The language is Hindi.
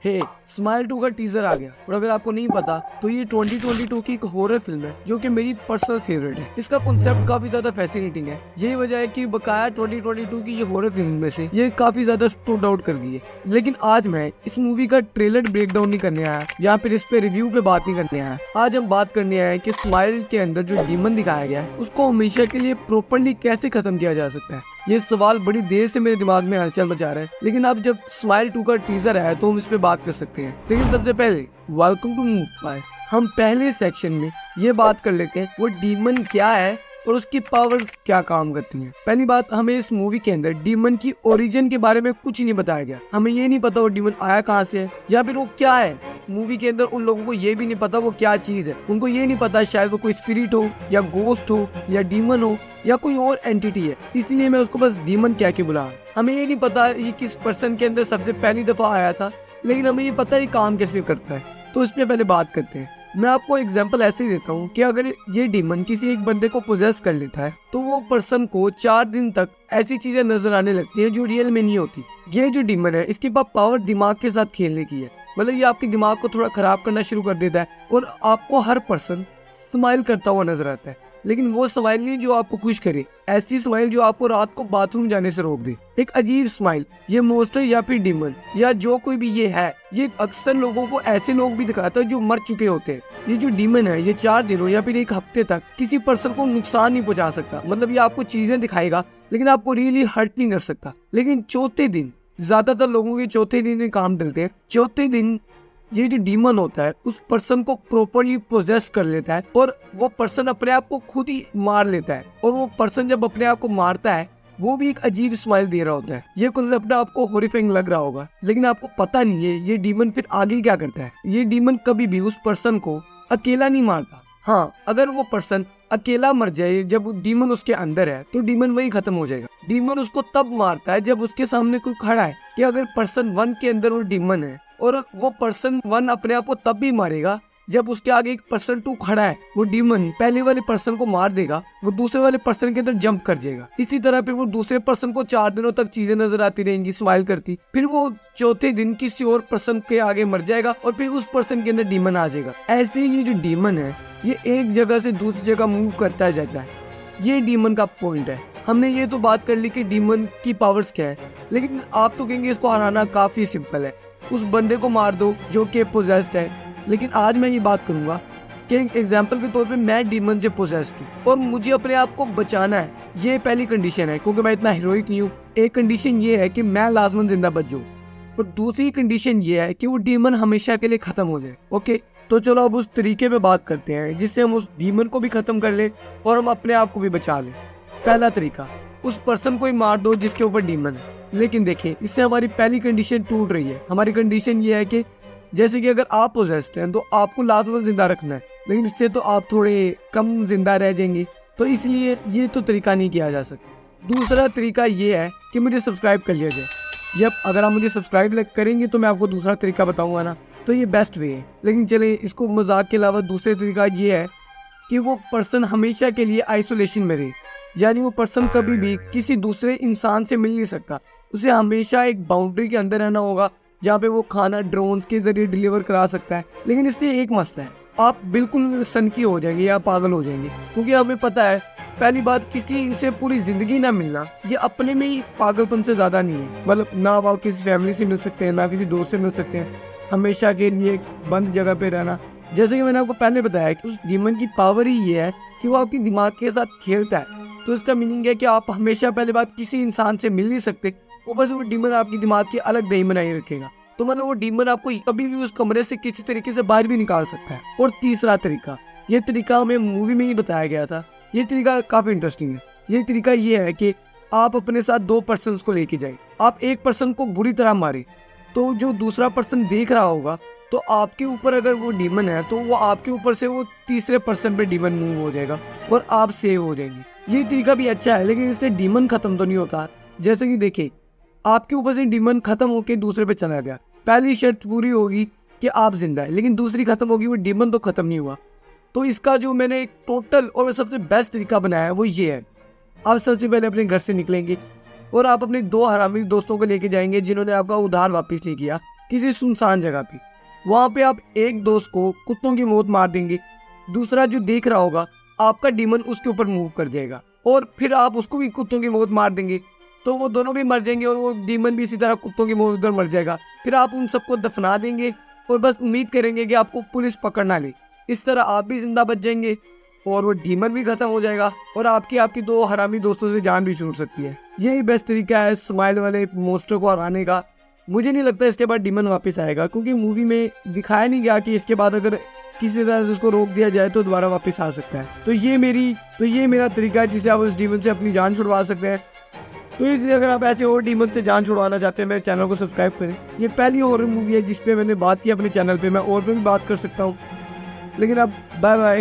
हे स्माइल 2 का टीजर आ गया और अगर आपको नहीं पता तो ये 2022 की एक हॉरर फिल्म है जो कि मेरी पर्सनल फेवरेट है। इसका कॉन्सेप्ट काफी ज्यादा फैसिनेटिंग है। यही वजह है कि बकाया 2022 की ये हॉरर फिल्म में से ये काफी ज्यादा स्टूड आउट कर गई है। लेकिन आज मैं इस मूवी का ट्रेलर ब्रेकडाउन नहीं करने आया या फिर इस पे रिव्यू पे बात नहीं करने आया। आज हम बात करने आए कि स्माइल के अंदर जो डीमन दिखाया गया है उसको हमेशा के लिए प्रॉपरली कैसे खत्म किया जा सकता है। ये सवाल बड़ी देर से मेरे दिमाग में हलचल मचा रहा है, लेकिन अब जब स्माइल 2 का टीजर आया तो हम इस पे बात कर सकते हैं। लेकिन सबसे पहले वेलकम टू मूव बाय। हम पहले सेक्शन में ये बात कर लेते हैं वो डीमन क्या है और उसकी पावर्स क्या काम करती हैं। पहली बात, हमें इस मूवी के अंदर डीमन की ओरिजिन के बारे में कुछ नहीं बताया गया। हमें ये नहीं पता वो डीमन आया कहाँ से है या फिर वो क्या है। मूवी के अंदर उन लोगों को ये भी नहीं पता वो क्या चीज है। उनको ये नहीं पता शायद वो कोई स्पिरिट हो या गोस्ट हो या डीमन हो या कोई और एंटिटी है, इसलिए मैं उसको बस डीमन कह के बुला। हमें ये नहीं पता ये किस पर्सन के अंदर सबसे पहली दफा आया था, लेकिन हमें ये पता है ये काम कैसे करता है। तो इसमें पहले बात करते हैं। मैं आपको एग्जांपल ऐसे ही देता हूँ कि अगर ये डीमन किसी एक बंदे को पोजेस कर लेता है तो वो पर्सन को 4 दिन तक ऐसी चीजें नजर आने लगती हैं जो रियल में नहीं होती। ये जो डीमन है इसके पास पावर दिमाग के साथ खेलने की है। मतलब ये आपके दिमाग को थोड़ा खराब करना शुरू कर देता है और आपको हर पर्सन स्माइल करता हुआ नजर आता है, लेकिन वो स्माइल नहीं जो आपको खुश करे, ऐसी स्माइल जो आपको रात को बाथरूम जाने से रोक दे। एक अजीब स्माइल। ये मोस्टर या फिर डीमन या जो कोई भी ये है, ये अक्सर लोगों को ऐसे लोग भी दिखाता है जो मर चुके होते हैं। ये जो डीमन है ये 4 दिनों या फिर 1 हफ्ते तक किसी पर्सन को नुकसान नहीं पहुंचा सकता। मतलब ये आपको चीजें दिखाएगा लेकिन आपको रियली हर्ट नहीं कर सकता। लेकिन चौथे दिन, ज्यादातर लोगों के चौथे दिन काम डलते हैं। चौथे दिन ये जो डीमन होता है उस पर्सन को प्रॉपरली पोजेस कर लेता है और वो पर्सन अपने आप को खुद ही मार लेता है। और वो पर्सन जब अपने आप को मारता है वो भी एक अजीब स्माइल दे रहा होता है। ये कॉन्सेप्ट आपको हॉरिफाइंग लग रहा होगा, लेकिन आपको पता नहीं है ये डीमन फिर आगे क्या करता है। ये डीमन कभी भी उस पर्सन को अकेला नहीं मारता। हाँ, अगर वो पर्सन अकेला मर जाए जब डीमन उसके अंदर है तो डीमन वही खत्म हो जाएगा। डीमन उसको तब मारता है जब उसके सामने कोई खड़ा है। कि अगर पर्सन 1 के अंदर वो डीमन है और वो पर्सन 1 अपने आप को तब भी मारेगा जब उसके आगे एक पर्सन 2 खड़ा है। वो डीमन पहले वाले पर्सन को मार देगा, वो दूसरे वाले पर्सन के अंदर जंप कर जाएगा। इसी तरह फिर वो दूसरे पर्सन को 4 दिनों तक चीजें नजर आती रहेंगी स्माइल करती। फिर वो चौथे दिन किसी और पर्सन के आगे मर जाएगा और फिर उस पर्सन के अंदर डीमन आ जाएगा। ऐसे ये जो डीमन है ये एक जगह से दूसरी जगह मूव करता जाता है। ये डीमन का पॉइंट है। हमने ये तो बात कर ली कि डीमन की पावर्स क्या है, लेकिन आप तो कहेंगे इसको हराना काफी सिंपल है, उस बंदे को मार दो जो कि पोजेस्ड है। लेकिन आज मैं ये बात करूंगा कि एग्जाम्पल के तौर पे मैं डीमन से पोजेस्ड हूँ और मुझे अपने आप को बचाना है। ये पहली कंडीशन है, क्योंकि मैं इतना हीरोइक नहीं हूँ। एक कंडीशन ये है कि मैं लाजमन जिंदा बच जाऊँ और दूसरी कंडीशन ये है कि वो डीमन हमेशा के लिए खत्म हो जाए। ओके, तो चलो अब उस तरीके पे बात करते हैं जिससे हम उस डीमन को भी खत्म कर ले और हम अपने आप को भी बचा ले। पहला तरीका, उस पर्सन को ही मार दो जिसके ऊपर डीमन है। लेकिन देखिए, इससे हमारी पहली कंडीशन टूट रही है। हमारी कंडीशन ये है कि जैसे कि अगर आप पोजेस्ड हैं तो आपको लाजमन जिंदा रखना है, लेकिन इससे तो आप थोड़े कम जिंदा रह जाएंगे, तो इसलिए ये तो तरीका नहीं किया जा सकता। दूसरा तरीका ये है कि मुझे सब्सक्राइब कर लिया जाए। जब अगर आप मुझे सब्सक्राइब करेंगे तो मैं आपको दूसरा तरीका बताऊंगा ना, तो ये बेस्ट वे है। लेकिन चले इसको मजाक के अलावा दूसरा तरीका ये है कि वो पर्सन हमेशा के लिए आइसोलेशन में रहे। यानी वो पर्सन कभी भी किसी दूसरे इंसान से मिल नहीं सकता। उसे हमेशा एक बाउंड्री के अंदर रहना होगा जहाँ पे वो खाना ड्रोन्स के जरिए डिलीवर करा सकता है। लेकिन इससे एक मसला है, आप बिल्कुल सनकी हो जाएंगे या पागल हो जाएंगे, क्योंकि हमें पता है पहली बात, किसी से पूरी जिंदगी ना मिलना ये अपने में ही पागलपन से ज्यादा नहीं है। मतलब ना आप किसी फैमिली से मिल सकते हैं ना किसी दोस्त से मिल सकते हैं, हमेशा के लिए एक बंद जगह पे रहना। जैसे कि मैंने आपको पहले बताया कि उस डीमन की पावर ही ये है कि वो आपके दिमाग के साथ खेलता है। तो इसका मीनिंग है कि आप हमेशा पहले बात किसी इंसान से मिल नहीं सकते, ऊपर से वो डीमन आपकी दिमाग की अलग दही बनाई रखेगा। तो मतलब वो डीमन आपको कभी भी उस कमरे से किसी तरीके से बाहर भी निकाल सकता है। और तीसरा तरीका, ये तरीका हमें मूवी में ही बताया गया था। ये तरीका काफी इंटरेस्टिंग है। ये तरीका ये है कि आप अपने साथ 2 पर्सन को लेके जाए। आप एक पर्सन को बुरी तरह मारे तो जो दूसरा पर्सन देख रहा होगा, तो आपके ऊपर अगर वो डीमन है तो वो आपके ऊपर से वो तीसरे पर्सन पे डीमन मूव हो जाएगा और आप सेव हो जाएंगे। ये तरीका भी अच्छा है, लेकिन इससे डीमन खत्म तो नहीं होता। जैसे कि देखिए, आपके ऊपर से डीमन खत्म होके दूसरे पे चला गया। पहली शर्त पूरी होगी कि आप जिंदा है, लेकिन दूसरी खत्म होगी, वो डीमन तो खत्म नहीं हुआ। तो इसका जो मैंने एक टोटल और सबसे बेस्ट तरीका बनाया है वो ये है। आप सबसे पहले अपने घर से निकलेंगे और आप अपने 2 हरामी दोस्तों को लेके जाएंगे जिन्होंने आपका उधार वापस नहीं किया। किसी सुनसान जगह पे। वहाँ पे आप एक दोस्त को कुत्तों की मौत मार देंगे, दूसरा जो देख रहा होगा आपका डीमन उसके ऊपर मूव कर जाएगा और फिर आप उसको भी कुत्तों की मौत मार देंगे, तो वो दोनों भी मर जाएंगे और वो डीमन भी इसी तरह कुत्तों की मौत उधर मर जाएगा। फिर आप उन सबको दफना देंगे और बस उम्मीद करेंगे कि आपको पुलिस पकड़ ना ले। इस तरह आप भी जिंदा बच जाएंगे और वो डीमन भी खत्म हो जाएगा और आपकी दो हरामी दोस्तों से जान भी छूट सकती है। यही बेस्ट तरीका है स्माइल वाले मोस्टर को हराने का। मुझे नहीं लगता इसके बाद डीमन वापस आएगा, क्योंकि मूवी में दिखाया नहीं गया कि इसके बाद अगर किसी तरह से उसको रोक दिया जाए तो दोबारा वापस आ सकता है। तो ये मेरा तरीका है जिससे आप उस डीमन से अपनी जान छुड़वा सकते हैं। तो इसलिए अगर आप ऐसे और डीमन से जान छुड़वाना चाहते हैं मेरे चैनल को सब्सक्राइब करें। ये पहली हॉरर मूवी है जिस पे मैंने बात की अपने चैनल पे, मैं और पे भी बात कर सकता हूँ। लेकिन अब बाय बाय।